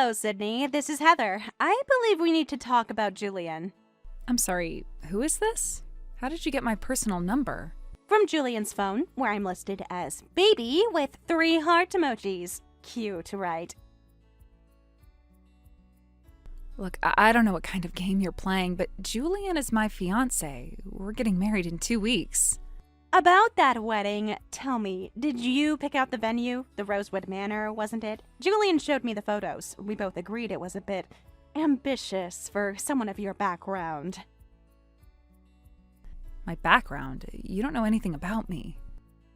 Hello, Sydney. This is Heather. I believe we need to talk about Julian. I'm sorry, who is this? How did you get my personal number? From Julian's phone, where I'm listed as baby with 3 heart emojis. Cute, right? Look, I don't know what kind of game you're playing, but Julian is my fiancé. We're getting married in 2 weeks. About that wedding, tell me, did you pick out the venue? The Rosewood Manor, wasn't it? Julian showed me the photos. We both agreed it was a bit ambitious for someone of your background. My background? You don't know anything about me.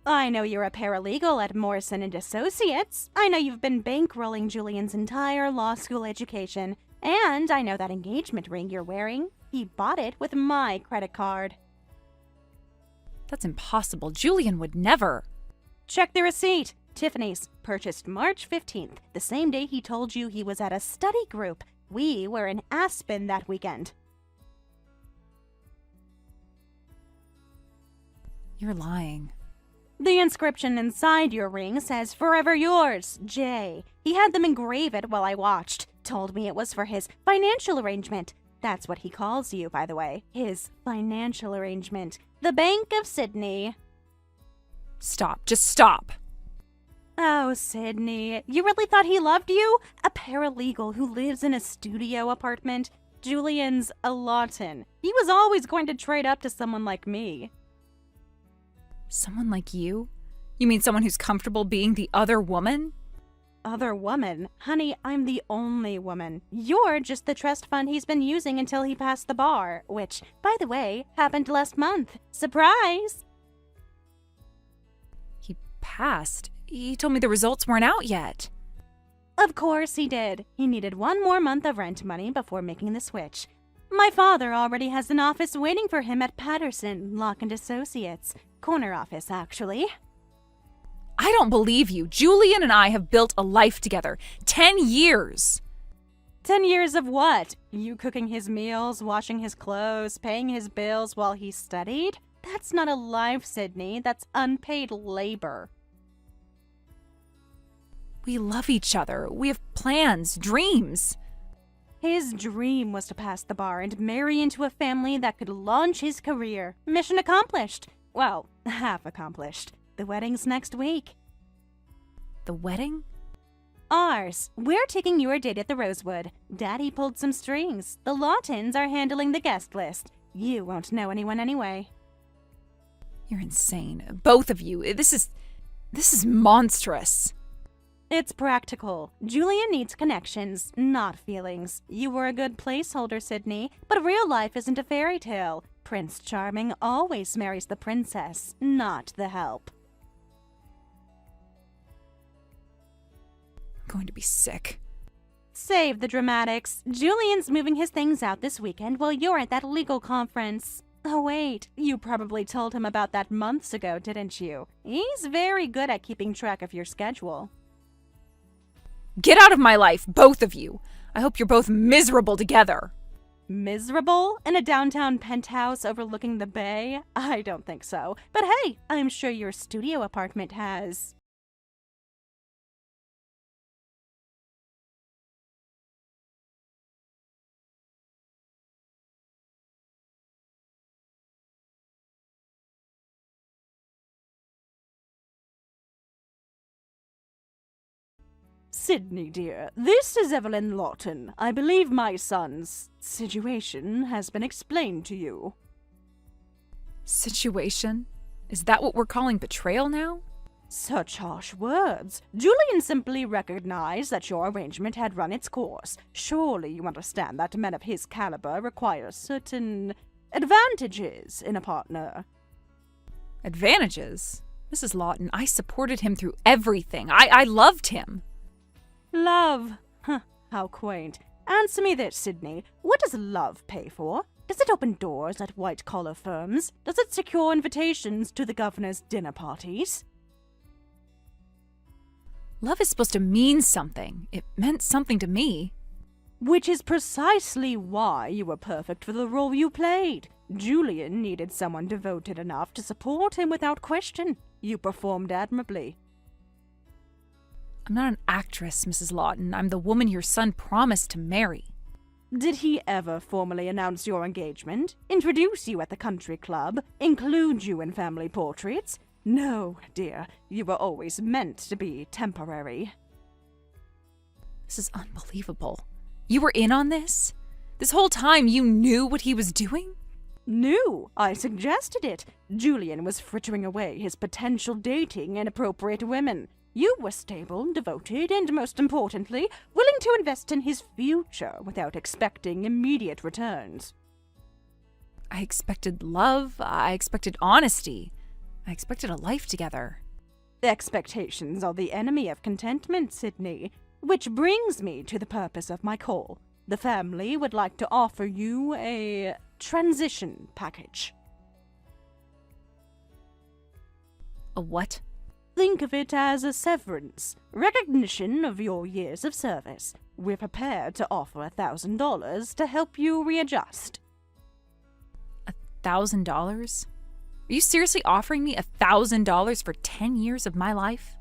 I know you're a paralegal at Morrison and Associates. I know you've been bankrolling Julian's entire law school education. And I know that engagement ring you're wearing. He bought it with my credit card. That's impossible. Julian would never. Check the receipt. Tiffany's, purchased March 15th, the same day he told you he was at a study group. We were in Aspen that weekend. You're lying. The inscription inside your ring says, "Forever yours, Jay." He had them engrave it while I watched. Told me it was for his financial arrangement. That's what he calls you, by the way. His financial arrangement. The Bank of Sydney. Stop. Just stop. Oh, Sydney, you really thought he loved you? A paralegal who lives in a studio apartment? Julian's a Lawton. He was always going to trade up to someone like me. Someone like you? You mean someone who's comfortable being the other woman? Other woman? Honey, I'm the only woman. You're just the trust fund he's been using until he passed the bar, which, by the way, happened last month. Surprise! He passed. He told me the results weren't out yet. Of course he did. He needed 1 more month of rent money before making the switch. My father already has an office waiting for him at Patterson, Locke and Associates. Corner office, actually. I don't believe you. Julian and I have built a life together. 10 years. 10 years of what? You cooking his meals, washing his clothes, paying his bills while he studied? That's not a life, Sydney. That's unpaid labor. We love each other. We have plans, dreams. His dream was to pass the bar and marry into a family that could launch his career. Mission accomplished. Well, half accomplished. The wedding's next week. The wedding? Ours. We're taking your date at the Rosewood. Daddy pulled some strings. The Lawtons are handling the guest list. You won't know anyone anyway. You're insane. Both of you. This is monstrous. It's practical. Julian needs connections, not feelings. You were a good placeholder, Sydney, but real life isn't a fairy tale. Prince Charming always marries the princess, not the help. I'm going to be sick. Save the dramatics. Julian's moving his things out this weekend while you're at that legal conference. Oh wait, you probably told him about that months ago, didn't you? He's very good at keeping track of your schedule. Get out of my life, both of you. I hope you're both miserable together. Miserable? In a downtown penthouse overlooking the bay? I don't think so. But hey, I'm sure your studio apartment has. Sydney, dear, this is Evelyn Lawton. I believe my son's situation has been explained to you. Situation? Is that what we're calling betrayal now? Such harsh words. Julian simply recognized that your arrangement had run its course. Surely you understand that men of his caliber require certain advantages in a partner. Advantages? Mrs. Lawton, I supported him through everything. I loved him. Love. Huh, how quaint. Answer me this, Sydney. What does love pay for? Does it open doors at white-collar firms? Does it secure invitations to the governor's dinner parties? Love is supposed to mean something. It meant something to me. Which is precisely why you were perfect for the role you played. Julian needed someone devoted enough to support him without question. You performed admirably. I'm not an actress, Mrs. Lawton. I'm the woman your son promised to marry. Did he ever formally announce your engagement? Introduce you at the country club? Include you in family portraits? No, dear, you were always meant to be temporary. This is unbelievable. You were in on this? This whole time you knew what he was doing? Knew? I suggested it. Julian was frittering away his potential dating inappropriate women. You were stable, devoted, and most importantly, willing to invest in his future without expecting immediate returns. I expected love. I expected honesty. I expected a life together. Expectations are the enemy of contentment, Sydney. Which brings me to the purpose of my call. The family would like to offer you a transition package. A what? Think of it as a severance, recognition of your years of service. We're prepared to offer $1,000 to help you readjust. $1,000? Are you seriously offering me $1,000 for 10 years of my life?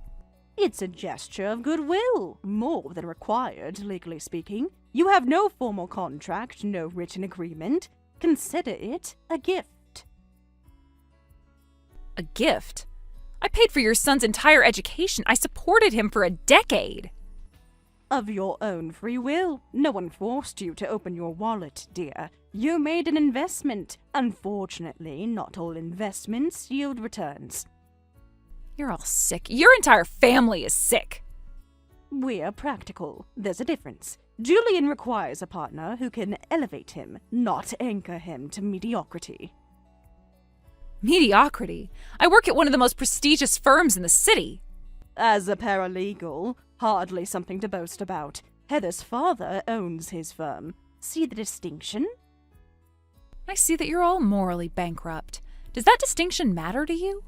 It's a gesture of goodwill, more than required, legally speaking. You have no formal contract, no written agreement. Consider it a gift. A gift? I paid for your son's entire education. I supported him for a decade. Of your own free will. No one forced you to open your wallet, dear. You made an investment. Unfortunately, not all investments yield returns. You're all sick. Your entire family is sick. We're practical. There's a difference. Julian requires a partner who can elevate him, not anchor him to mediocrity. Mediocrity? I work at one of the most prestigious firms in the city. As a paralegal, hardly something to boast about. Heather's father owns his firm. See the distinction? I see that you're all morally bankrupt. Does that distinction matter to you?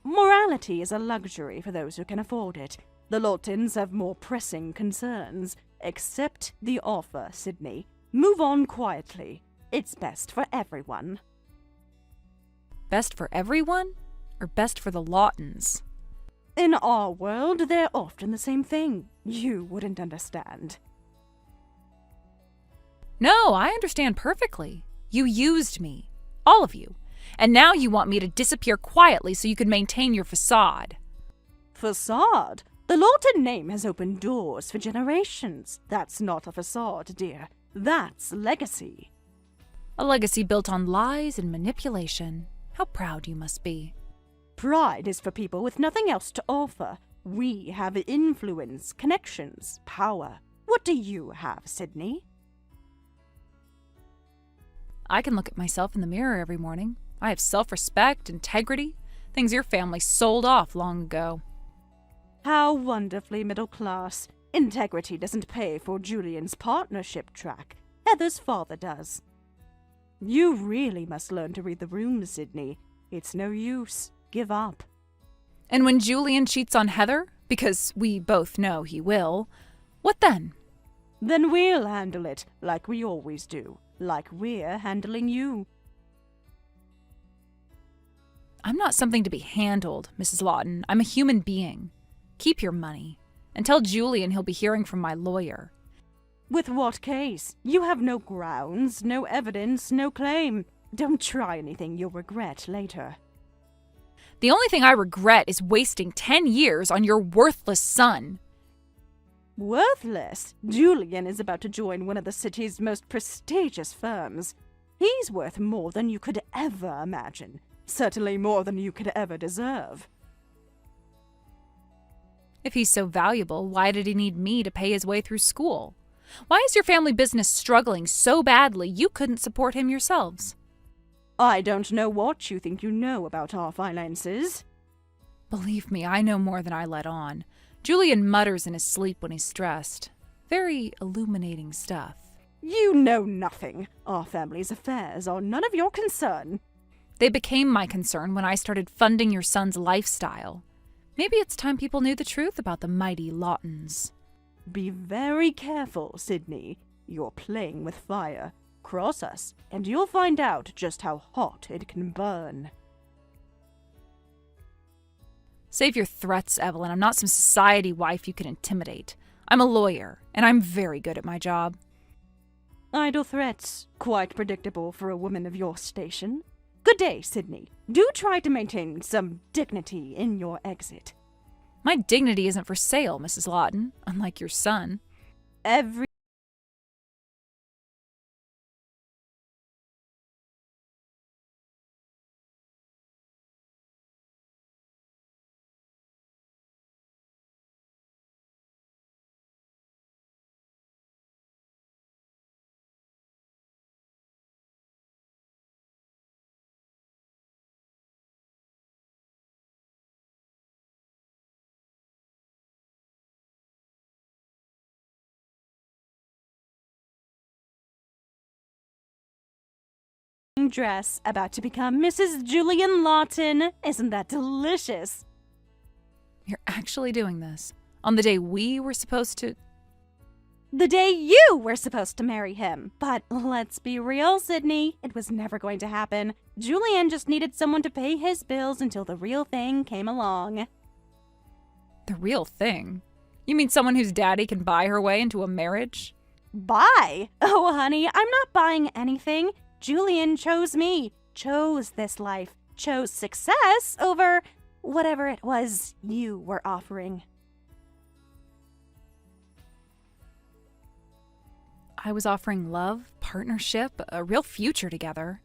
Morality is a luxury for those who can afford it. The Lawtons have more pressing concerns. Accept the offer, Sydney. Move on quietly. It's best for everyone. Best for everyone? Or best for the Lawtons? In our world, they're often the same thing. You wouldn't understand. No, I understand perfectly. You used me. All of you. And now you want me to disappear quietly so you can maintain your facade. Facade? The Lawton name has opened doors for generations. That's not a facade, dear. That's legacy. A legacy built on lies and manipulation. How proud you must be. Pride is for people with nothing else to offer. We have influence, connections, power. What do you have, Sydney? I can look at myself in the mirror every morning. I have self-respect, integrity, things your family sold off long ago. How wonderfully middle class. Integrity doesn't pay for Julian's partnership track. Heather's father does. You really must learn to read the room, Sydney. It's no use. Give up. And when Julian cheats on Heather, because we both know he will, what then? Then we'll handle it, like we always do. Like we're handling you. I'm not something to be handled, Mrs. Lawton. I'm a human being. Keep your money. And tell Julian he'll be hearing from my lawyer. With what case? You have no grounds, no evidence, no claim. Don't try anything you'll regret later. The only thing I regret is wasting 10 years on your worthless son. Worthless? Julian is about to join one of the city's most prestigious firms. He's worth more than you could ever imagine. Certainly more than you could ever deserve. If he's so valuable, why did he need me to pay his way through school? Why is your family business struggling so badly you couldn't support him yourselves? I don't know what you think you know about our finances. Believe me, I know more than I let on. Julian mutters in his sleep when he's stressed. Very illuminating stuff. You know nothing. Our family's affairs are none of your concern. They became my concern when I started funding your son's lifestyle. Maybe it's time people knew the truth about the mighty Lawtons. Be very careful, Sydney. You're playing with fire. Cross us, and you'll find out just how hot it can burn. Save your threats, Evelyn. I'm not some society wife you can intimidate. I'm a lawyer, and I'm very good at my job. Idle threats. Quite predictable for a woman of your station. Good day, Sydney. Do try to maintain some dignity in your exit. My dignity isn't for sale, Mrs. Lawton, unlike your son. Every dress about to become Mrs. Julian Lawton. Isn't that delicious? You're actually doing this on the day we were supposed to... The day you were supposed to marry him. But let's be real, Sydney. It was never going to happen. Julian just needed someone to pay his bills until the real thing came along. The real thing? You mean someone whose daddy can buy her way into a marriage? Buy? Oh, honey, I'm not buying anything. Julian chose me, chose this life, chose success over whatever it was you were offering. I was offering love, partnership, a real future together.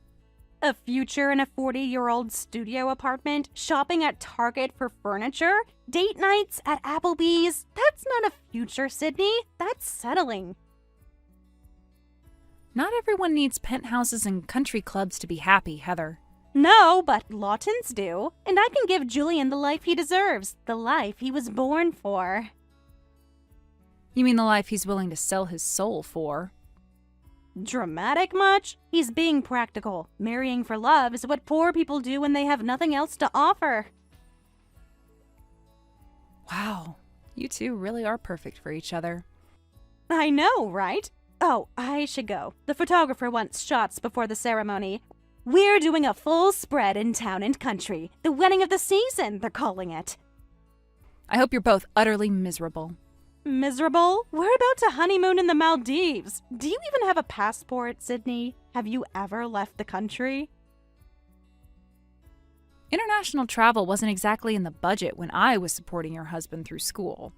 A future in a 40-year-old studio apartment, shopping at Target for furniture, date nights at Applebee's. That's not a future, Sydney. That's settling. Not everyone needs penthouses and country clubs to be happy, Heather. No, but Lawtons do. And I can give Julian the life he deserves, the life he was born for. You mean the life he's willing to sell his soul for? Dramatic much? He's being practical. Marrying for love is what poor people do when they have nothing else to offer. Wow, you two really are perfect for each other. I know, right? Oh, I should go. The photographer wants shots before the ceremony. We're doing a full spread in town and country. The wedding of the season, they're calling it. I hope you're both utterly miserable. Miserable? We're about to honeymoon in the Maldives. Do you even have a passport, Sydney? Have you ever left the country? International travel wasn't exactly in the budget when I was supporting your husband through school.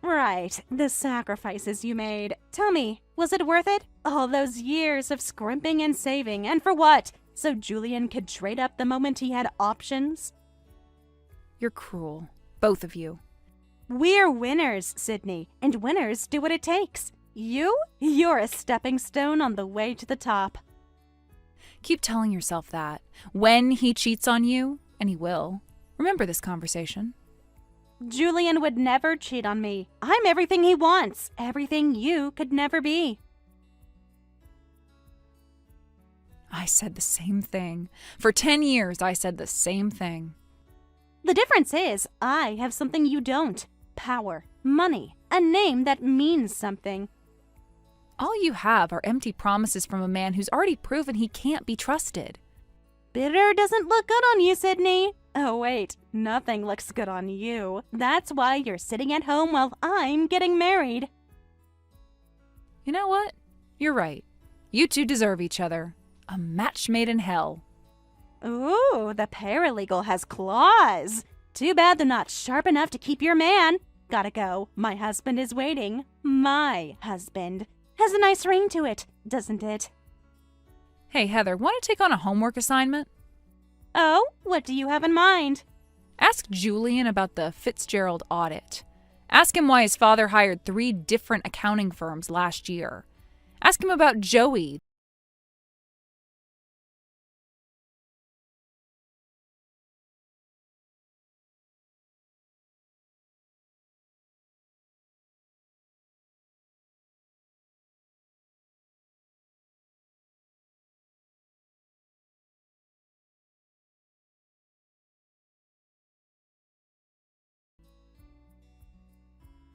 Right, the sacrifices you made. Tell me, was it worth it? All those years of scrimping and saving, and for what? So Julian could trade up the moment he had options? You're cruel, both of you. We're winners, Sydney, and winners do what it takes. You're a stepping stone on the way to the top. Keep telling yourself that. When he cheats on you, and he will, remember this conversation. Julian would never cheat on me. I'm everything he wants, everything you could never be. I said the same thing. For 10 years, I said the same thing. The difference is, I have something you don't. Power, money, a name that means something. All you have are empty promises from a man who's already proven he can't be trusted. Bitter doesn't look good on you, Sydney. Oh wait, nothing looks good on you. That's why you're sitting at home while I'm getting married. You know what? You're right. You two deserve each other. A match made in hell. Ooh, the paralegal has claws. Too bad they're not sharp enough to keep your man. Gotta go. My husband is waiting. My husband. Has a nice ring to it, doesn't it? Hey, Heather, want to take on a homework assignment? Oh, what do you have in mind? Ask Julian about the Fitzgerald audit. Ask him why his father hired 3 different accounting firms last year. Ask him about Joey.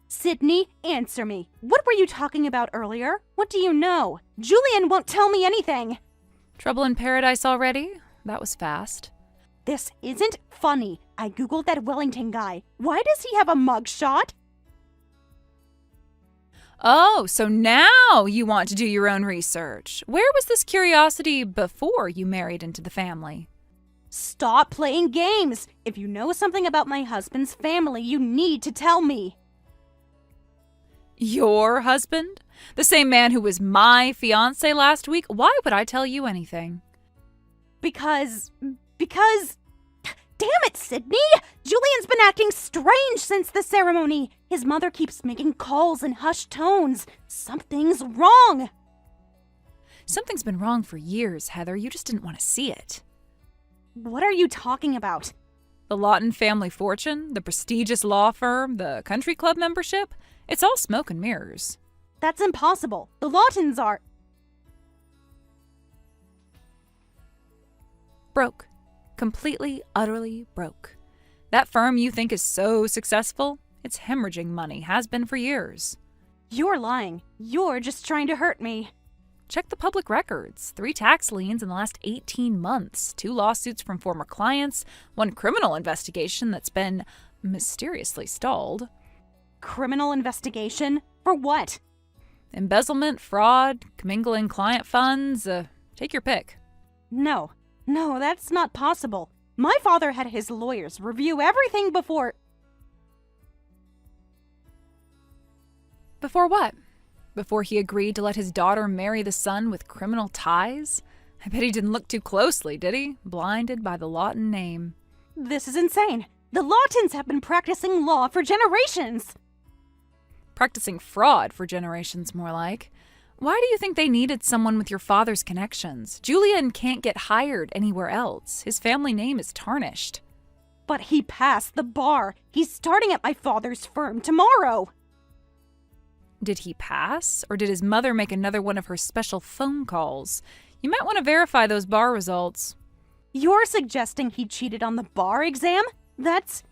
Sydney, answer me. What were you talking about earlier? What do you know? Julian won't tell me anything. Trouble in paradise already? That was fast. This isn't funny. I googled that Wellington guy. Why does he have a mugshot? Oh, so now you want to do your own research. Where was this curiosity before you married into the family? Stop playing games! If you know something about my husband's family, you need to tell me. Your husband? The same man who was my fiancé last week? Why would I tell you anything? Because... Damn it, Sydney! Julian's been acting strange since the ceremony. His mother keeps making calls in hushed tones. Something's wrong. Something's been wrong for years, Heather. You just didn't want to see it. What are you talking about? The Lawton family fortune, the prestigious law firm, the country club membership, it's all smoke and mirrors. That's impossible. The Lawtons are... Broke. Completely, utterly broke. That firm you think is so successful, it's hemorrhaging money, has been for years. You're lying. You're just trying to hurt me. Check the public records. 3 tax liens in the last 18 months, 2 lawsuits from former clients, 1 criminal investigation that's been mysteriously stalled. Criminal investigation? For what? Embezzlement, fraud, commingling client funds, take your pick. No, that's not possible. My father had his lawyers review everything before... Before what? Before he agreed to let his daughter marry the son with criminal ties? I bet he didn't look too closely, did he? Blinded by the Lawton name. This is insane. The Lawtons have been practicing law for generations. Practicing fraud for generations, more like. Why do you think they needed someone with your father's connections? Julian can't get hired anywhere else. His family name is tarnished. But he passed the bar. He's starting at my father's firm tomorrow. Did he pass? Or did his mother make another one of her special phone calls? You might want to verify those bar results. You're suggesting he cheated on the bar exam? That's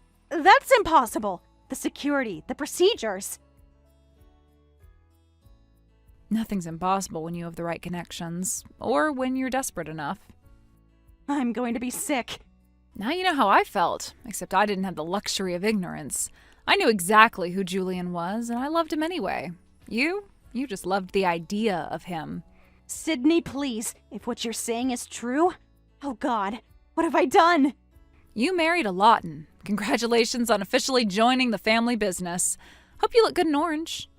impossible. The security, the procedures. Nothing's impossible when you have the right connections, or when you're desperate enough. I'm going to be sick. Now you know how I felt, except I didn't have the luxury of ignorance. I knew exactly who Julian was, and I loved him anyway. You just loved the idea of him. Sydney, please, if what you're saying is true... Oh God, what have I done? You married a Lawton. Congratulations on officially joining the family business. Hope you look good in orange.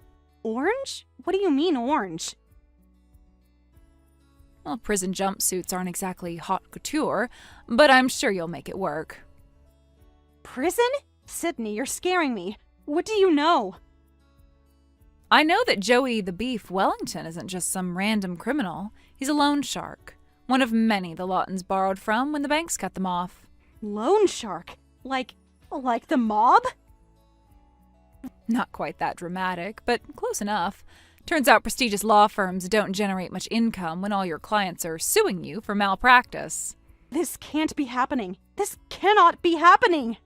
Orange? What do you mean orange? Well, prison jumpsuits aren't exactly haute couture, but I'm sure you'll make it work. Prison? Sydney, you're scaring me. What do you know? I know that Joey the Beef Wellington isn't just some random criminal. He's a loan shark. One of many the Lawtons borrowed from when the banks cut them off. Loan shark? Like the mob? Not quite that dramatic, but close enough. Turns out prestigious law firms don't generate much income when all your clients are suing you for malpractice. This can't be happening. This cannot be happening.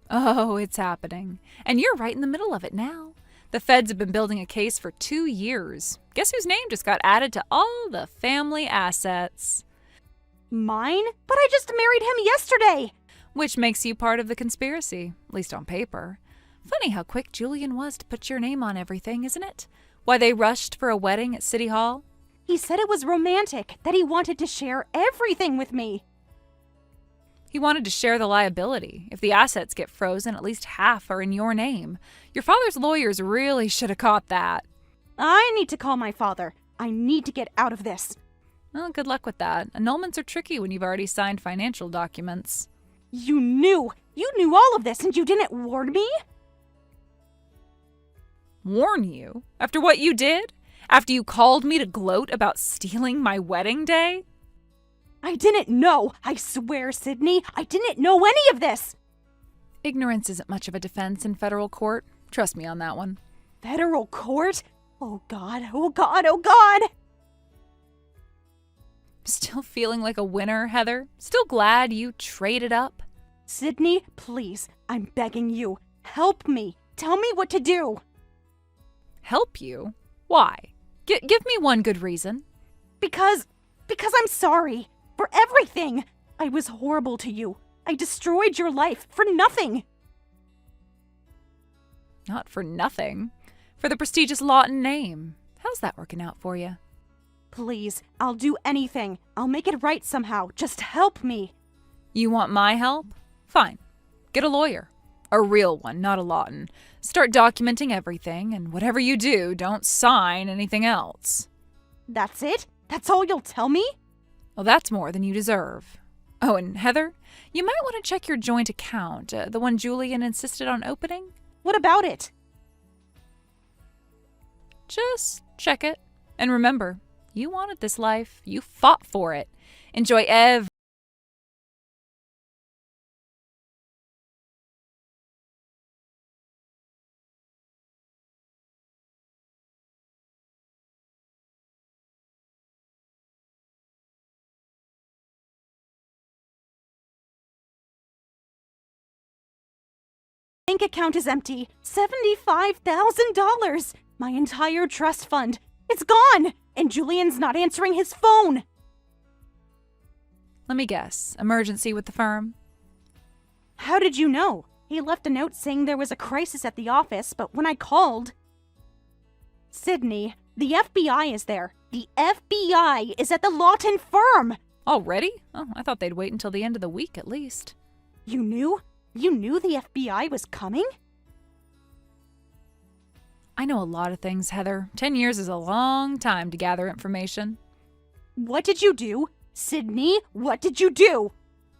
Oh, it's happening. And you're right in the middle of it now. The feds have been building a case for 2 years. Guess whose name just got added to all the family assets? Mine? But I just married him yesterday! Which makes you part of the conspiracy, at least on paper. Funny how quick Julian was to put your name on everything, isn't it? Why they rushed for a wedding at City Hall? He said it was romantic, that he wanted to share everything with me. He wanted to share the liability. If the assets get frozen, at least half are in your name. Your father's lawyers really should have caught that. I need to call my father. I need to get out of this. Well, good luck with that. Annulments are tricky when you've already signed financial documents. You knew all of this and you didn't warn me? Warn you? After what you did? After you called me to gloat about stealing my wedding day? I didn't know. I swear, Sydney, I didn't know any of this. Ignorance isn't much of a defense in federal court. Trust me on that one. Federal court? Oh God, oh God, oh God! Still feeling like a winner, Heather? Still glad you traded up? Sydney, please, I'm begging you. Help me. Tell me what to do. Help you? Why? Give me one good reason. Because I'm sorry. For everything. I was horrible to you. I destroyed your life for nothing. Not for nothing. For the prestigious Lawton name. How's that working out for you? Please, I'll do anything. I'll make it right somehow. Just help me. You want my help? Fine. Get a lawyer. A real one, not a Lawton. Start documenting everything, and whatever you do, don't sign anything else. That's it? That's all you'll tell me? Well, that's more than you deserve. Oh, and Heather, you might want to check your joint account, the one Julian insisted on opening. What about it? Just check it. And remember, you wanted this life. You fought for it. Enjoy every Bank account is empty. $75,000. My entire trust fund. It's gone. And Julian's not answering his phone. Let me guess. Emergency with the firm? How did you know? He left a note saying there was a crisis at the office, but when I called... Sydney, the FBI is there. The FBI is at the Lawton firm. Already? Oh, I thought they'd wait until the end of the week at least. You knew? You knew the FBI was coming? I know a lot of things, Heather. 10 years is a long time to gather information. What did you do? Sydney, what did you do?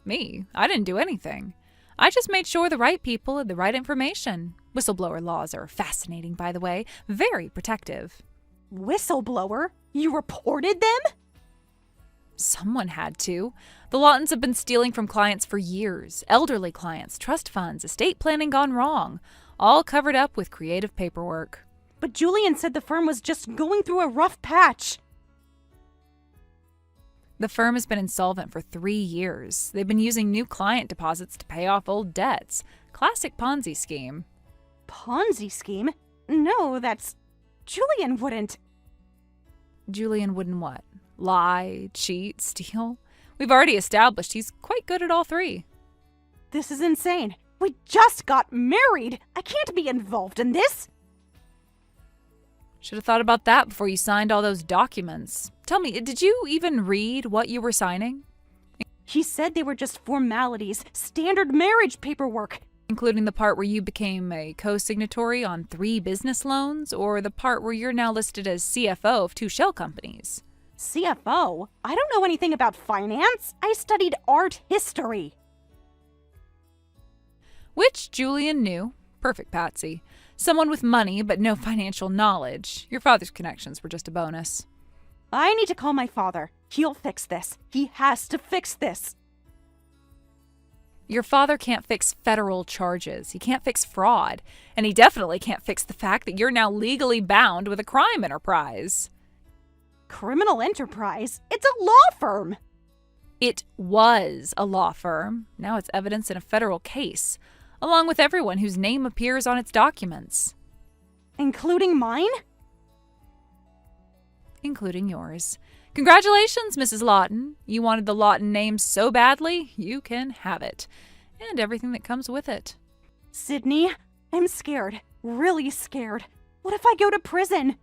Me? I didn't do anything. I just made sure the right people had the right information. Whistleblower laws are fascinating, by the way. Very protective. Whistleblower? You reported them? Someone had to. The Lawtons have been stealing from clients for years. Elderly clients, trust funds, estate planning gone wrong. All covered up with creative paperwork. But Julian said the firm was just going through a rough patch. The firm has been insolvent for 3 years. They've been using new client deposits to pay off old debts. Classic Ponzi scheme. Ponzi scheme? No, that's... Julian wouldn't. Julian wouldn't what? Lie, cheat, steal? We've already established he's quite good at all three. This is insane. We just got married. I can't be involved in this. Should have thought about that before you signed all those documents. Tell me, did you even read what you were signing? He said they were just formalities, standard marriage paperwork. Including the part where you became a co-signatory on 3 business loans, or the part where you're now listed as CFO of 2 shell companies? CFO? I don't know anything about finance. I studied art history. Which Julian knew. Perfect patsy. Someone with money but no financial knowledge. Your father's connections were just a bonus. I need to call my father. He'll fix this. He has to fix this. Your father can't fix federal charges. He can't fix fraud. And he definitely can't fix the fact that you're now legally bound with a crime enterprise. Criminal enterprise? It's a law firm. It was a law firm. Now it's evidence in a federal case, along with everyone whose name appears on its documents. Including mine? Including yours. Congratulations, Mrs. Lawton. You wanted the Lawton name so badly, you can have it. And everything that comes with it. Sydney, I'm scared. Really scared. What if I go to prison?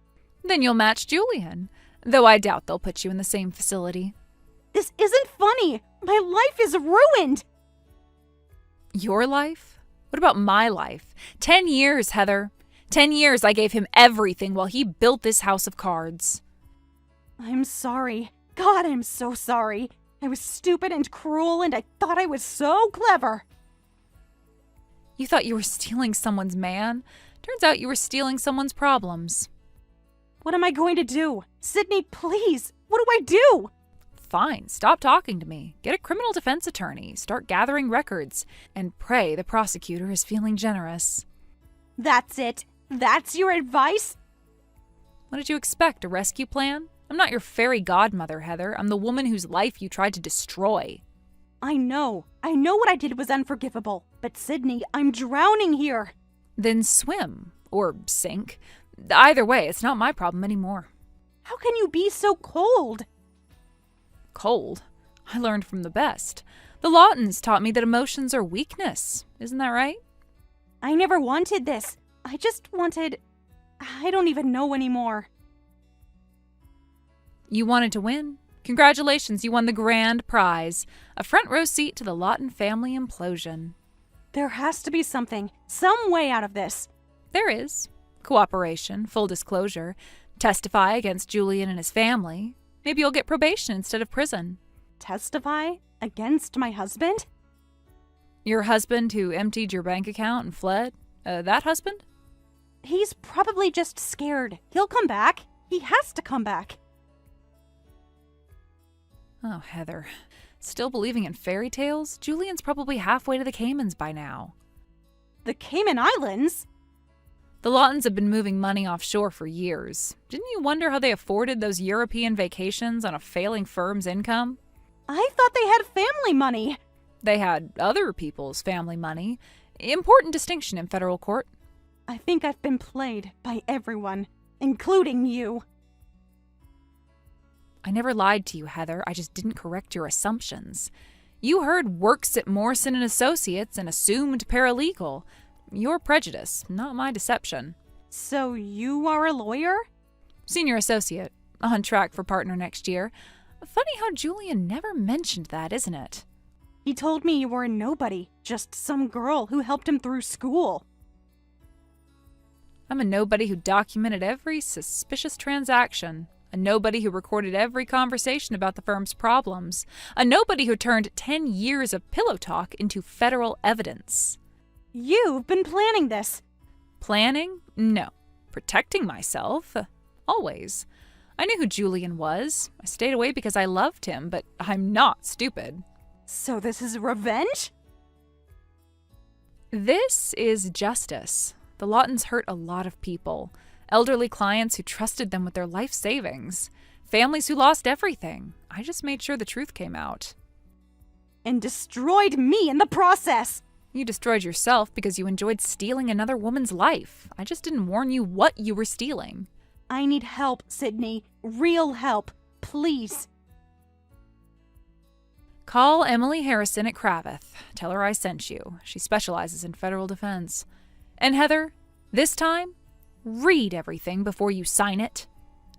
Then you'll match Julian. Though I doubt they'll put you in the same facility. This isn't funny. My life is ruined. Your life? What about my life? 10 years, Heather. 10 years I gave him everything while he built this house of cards. I'm sorry. God, I'm so sorry. I was stupid and cruel, and I thought I was so clever. You thought you were stealing someone's man? Turns out you were stealing someone's problems. What am I going to do? Sydney, please. What do I do? Fine, stop talking to me. Get a criminal defense attorney, start gathering records, and pray the prosecutor is feeling generous. That's it? That's your advice? What did you expect, a rescue plan? I'm not your fairy godmother, Heather. I'm the woman whose life you tried to destroy. I know what I did was unforgivable. But Sydney, I'm drowning here. Then swim. Or sink. Either way, it's not my problem anymore. How can you be so cold? Cold? I learned from the best. The Laughtons taught me that emotions are weakness. Isn't that right? I never wanted this. I just wanted... I don't even know anymore. You wanted to win. Congratulations, you won the grand prize, a front row seat to the Lawton family implosion. There has to be something, some way out of this. There is. Cooperation, full disclosure, testify against Julian and his family. Maybe you'll get probation instead of prison. Testify against my husband? Your husband who emptied your bank account and fled? That husband? He's probably just scared. He'll come back. He has to come back. Oh, Heather. Still believing in fairy tales? Julian's probably halfway to the Caymans by now. The Cayman Islands? The Laughtons have been moving money offshore for years. Didn't you wonder how they afforded those European vacations on a failing firm's income? I thought they had family money. They had other people's family money. Important distinction in federal court. I think I've been played by everyone, including you. I never lied to you, Heather. I just didn't correct your assumptions. You heard works at Morrison & Associates and assumed paralegal. Your prejudice, not my deception. So you are a lawyer? Senior associate. On track for partner next year. Funny how Julian never mentioned that, isn't it? He told me you were a nobody, just some girl who helped him through school. I'm a nobody who documented every suspicious transaction. A nobody who recorded every conversation about the firm's problems. A nobody who turned 10 years of pillow talk into federal evidence. You've been planning this. Planning? No. Protecting myself? Always. I knew who Julian was. I stayed away because I loved him, but I'm not stupid. So this is revenge? This is justice. The Laughtons hurt a lot of people. Elderly clients who trusted them with their life savings. Families who lost everything. I just made sure the truth came out. And destroyed me in the process. You destroyed yourself because you enjoyed stealing another woman's life. I just didn't warn you what you were stealing. I need help, Sydney. Real help. Please. Call Emily Harrison at Kraveth. Tell her I sent you. She specializes in federal defense. And Heather, this time, read everything before you sign it.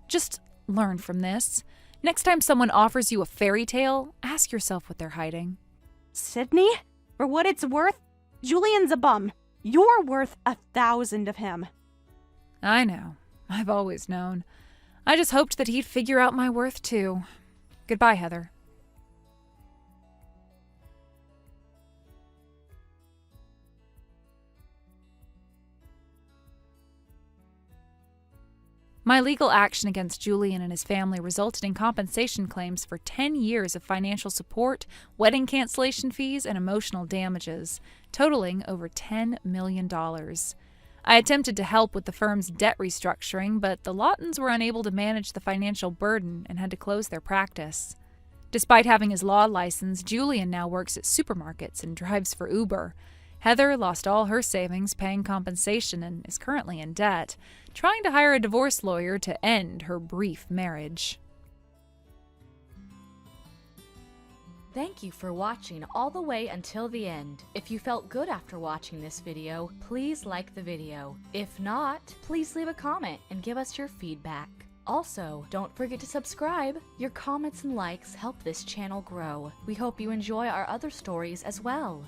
Just learn from this. Next time someone offers you a fairy tale, ask yourself what they're hiding. Sydney, for what it's worth, Julian's a bum. You're worth 1,000 of him. I know. I've always known. I just hoped that he'd figure out my worth too. Goodbye, Heather. My legal action against Julian and his family resulted in compensation claims for 10 years of financial support, wedding cancellation fees, and emotional damages, totaling over $10 million. I attempted to help with the firm's debt restructuring, but the Laughtons were unable to manage the financial burden and had to close their practice. Despite having his law license, Julian now works at supermarkets and drives for Uber. Heather lost all her savings paying compensation and is currently in debt, trying to hire a divorce lawyer to end her brief marriage. Thank you for watching all the way until the end. If you felt good after watching this video, please like the video. If not, please leave a comment and give us your feedback. Also, don't forget to subscribe. Your comments and likes help this channel grow. We hope you enjoy our other stories as well.